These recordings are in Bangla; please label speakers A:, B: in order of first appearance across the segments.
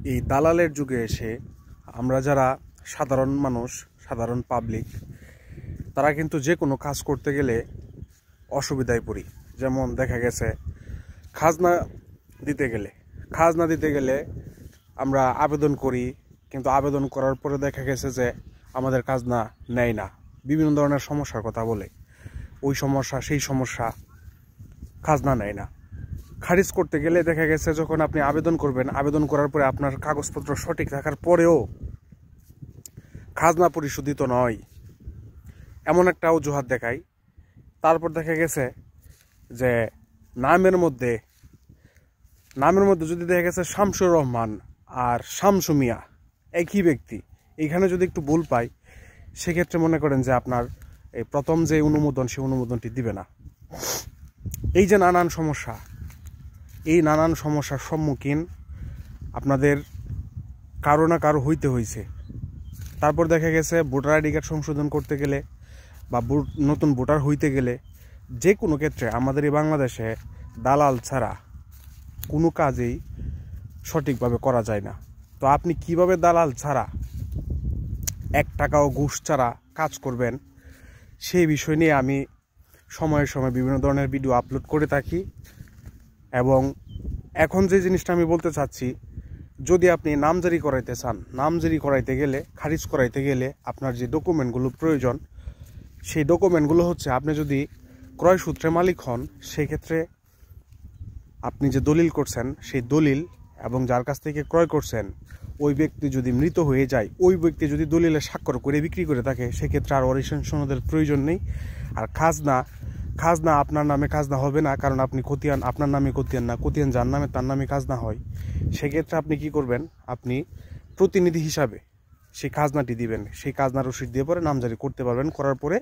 A: এই দালালের যুগে এসে আমরা যারা সাধারণ মানুষ, সাধারণ পাবলিক, তারা কিন্তু যে কোনো কাজ করতে গেলে অসুবিধায় পড়ি। যেমন দেখা গেছে খাজনা দিতে গেলে আমরা আবেদন করি, কিন্তু আবেদন করার পরে দেখা গেছে যে আমাদের খাজনা নেয় না। বিভিন্ন ধরনের সমস্যার কথা বলে, ওই সমস্যা সেই সমস্যা, খাজনা নেয় না। খারিজ করতে গেলে দেখা গেছে যখন আপনি আবেদন করবেন, আবেদন করার পরে আপনার কাগজপত্র সঠিক থাকার পরেও খাজনা পরিশোধিত নয়, এমন একটা অজুহাত দেখায়। তারপর দেখা গেছে যে নামের মধ্যে যদি দেখা গেছে শামসুর রহমান আর শামসু মিয়া একই ব্যক্তি, এইখানে যদি একটু ভুল পাই, সেক্ষেত্রে মনে করেন যে আপনার এই প্রথম যে অনুমোদন, সেই অনুমোদনটি দিবে না। এই যে নানান সমস্যার সম্মুখীন আপনাদের কারো না কারো হইতে হয়েছে। তারপর দেখা গেছে ভোটার আইডি কার্ড সংশোধন করতে গেলে বা নতুন ভোটার হইতে গেলে যে কোনো ক্ষেত্রে আমাদের এই বাংলাদেশে দালাল ছাড়া কোনো কাজেই সঠিকভাবে করা যায় না। তো আপনি কিভাবে দালাল ছাড়া, 1 টাকাও ঘুষ ছাড়া কাজ করবেন, সেই বিষয় নিয়ে আমি সময়ে সময়ে বিভিন্ন ধরনের ভিডিও আপলোড করে থাকি। এবং এখন যে জিনিসটা আমি বলতে চাচ্ছি, যদি আপনি নামজারি করাইতে চান, নামজারি করাইতে গেলে, খারিজ করাইতে গেলে আপনার যে ডকুমেন্টগুলো প্রয়োজন, সেই ডকুমেন্টগুলো হচ্ছে, আপনি যদি ক্রয় সূত্রে মালিক হন, সেক্ষেত্রে আপনি যে দলিল করছেন সেই দলিল, এবং যার কাছ থেকে ক্রয় করছেন ওই ব্যক্তি যদি মৃত হয়ে যায়, ওই ব্যক্তি যদি দলিলে স্বাক্ষর করে বিক্রি করে থাকে, সেক্ষেত্রে আর ওয়ারিশ সনদের প্রয়োজন নেই। আর খাজনা আপনার নামে খাজনা হবে না, কারণ আপনি খতিয়ান, আপনার নামে খতিয়ান না, খতিয়ান যার নামে তার নামে খাজনা হয়। সেক্ষেত্রে আপনি কি করবেন, আপনি প্রতিনিধি হিসাবে সেই খাজনাটি দিবেন, সেই খাজনার রসিদ দিয়ে পরে নামজারি করতে পারবেন। করার পরে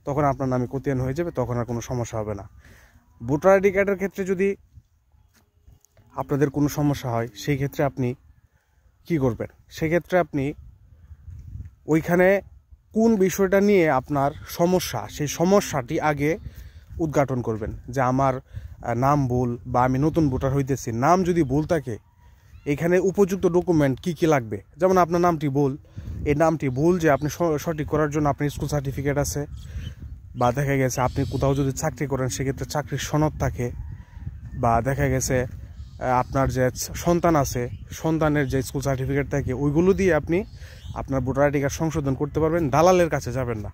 A: তখন আপনার নামে খতিয়ান হয়ে যাবে, তখন আর কোনো সমস্যা হবে না। ভোটার আইডি কার্ডের ক্ষেত্রে যদি আপনাদের কোনো সমস্যা হয়, সেই ক্ষেত্রে আপনি কি করবেন, সেক্ষেত্রে আপনি ওইখানে কোন বিষয়টা নিয়ে আপনার সমস্যা, সেই সমস্যাটি আগে উদ্ঘাটন করবেন। যে আমার নাম ভুল, বা আমি নতুন ভোটার হইতেছি, নাম যদি ভুল থাকে, এখানে উপযুক্ত ডকুমেন্ট কি কি লাগবে। যেমন আপনার নামটি ভুল, এই নামটি ভুল যে আপনি সঠিক করার জন্য আপনার স্কুল সার্টিফিকেট আছে, বা দেখা গেছে আপনি কোথাও যদি চাকরি করেন, সেক্ষেত্রে চাকরির সনদ থাকে, বা দেখা গেছে আপনার যে সন্তান আছে, সন্তানের যে স্কুল সার্টিফিকেট থাকে, ওইগুলো দিয়ে আপনি আপনার ভোটার আইডি কার্ড সংশোধন করতে পারবেন। দালালের কাছে যাবেন না।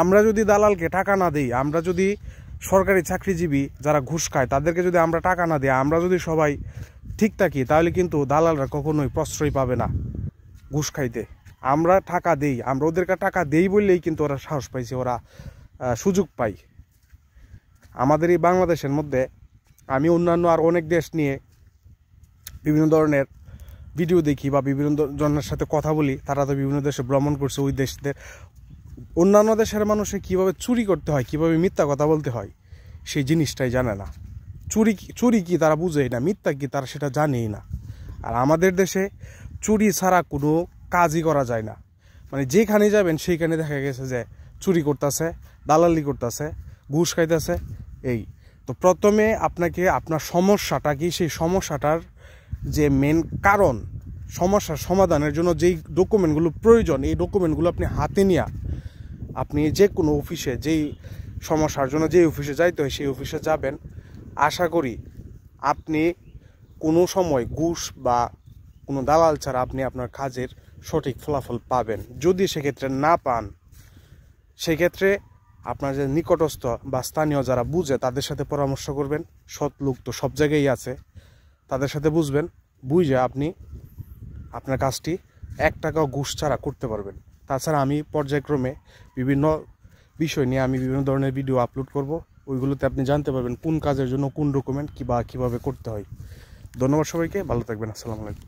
A: আমরা যদি দালালকে টাকা না দিই, আমরা যদি সরকারি চাকরিজীবী যারা ঘুষ খায় তাদেরকে যদি আমরা টাকা না দিই, আমরা যদি সবাই ঠিক থাকি, তাহলে কিন্তু দালালরা কখনোই প্রশ্রয় পাবে না ঘুষ খাইতে। আমরা টাকা দেই, আমরা ওদেরকে টাকা দেই বললেই কিন্তু ওরা সাহস পাইছে, ওরা সুযোগ পায়। আমাদের এই বাংলাদেশের মধ্যে আমি অন্যান্য আর অনেক দেশ নিয়ে বিভিন্ন ধরনের ভিডিও দেখি, বা বিভিন্ন জনের সাথে কথা বলি, তারা তো বিভিন্ন দেশে ভ্রমণ করছে। ওই দেশদের অন্যান্য দেশের মানুষে কীভাবে চুরি করতে হয়, কীভাবে মিথ্যা কথা বলতে হয়, সেই জিনিসটাই জানে না। চুরি কি তারা বুঝেই না, মিথ্যা কি তারা সেটা জানেই না। আর আমাদের দেশে চুরি ছাড়া কোনো কাজই করা যায় না। মানে যেখানে যাবেন সেইখানে দেখা গেছে যে চুরি করতেছে, দালালি করতেছে, ঘুষ খাইতেছে। এই তো প্রথমে আপনাকে আপনার সমস্যাটা কি, সেই সমস্যাটার যে মেন কারণ, সমস্যার সমাধানের জন্য যেই ডকুমেন্টগুলো প্রয়োজন, এই ডকুমেন্টগুলো আপনি হাতে নিয়ে আপনি যে কোনো অফিসে, যেই সমস্যার জন্য যেই অফিসে যাইতে হয় সেই অফিসে যাবেন। আশা করি আপনি কোনো সময় ঘুষ বা কোনো দালাল ছাড়া আপনি আপনার কাজের সঠিক ফলাফল পাবেন। যদি সেক্ষেত্রে না পান, সেক্ষেত্রে আপনার যে নিকটস্থ বা স্থানীয় যারা বুঝে, তাদের সাথে পরামর্শ করবেন। সৎ লোক তো সব জায়গায় আছে, তাদের সাথে বুঝে আপনি আপনার কাজটি 1 টাকাও ঘুষ ছাড়া করতে পারবেন। তাছাড়া আমি পর্যায়ক্রমে বিভিন্ন বিষয় নিয়ে আমি বিভিন্ন ধরনের ভিডিও আপলোড করব, ওইগুলোতে আপনি জানতে পারবেন কোন কাজের জন্য কোন ডকুমেন্ট কীভাবে করতে হয়। ধন্যবাদ সবাইকে, ভালো থাকবেন। আসসালামু আলাইকুম।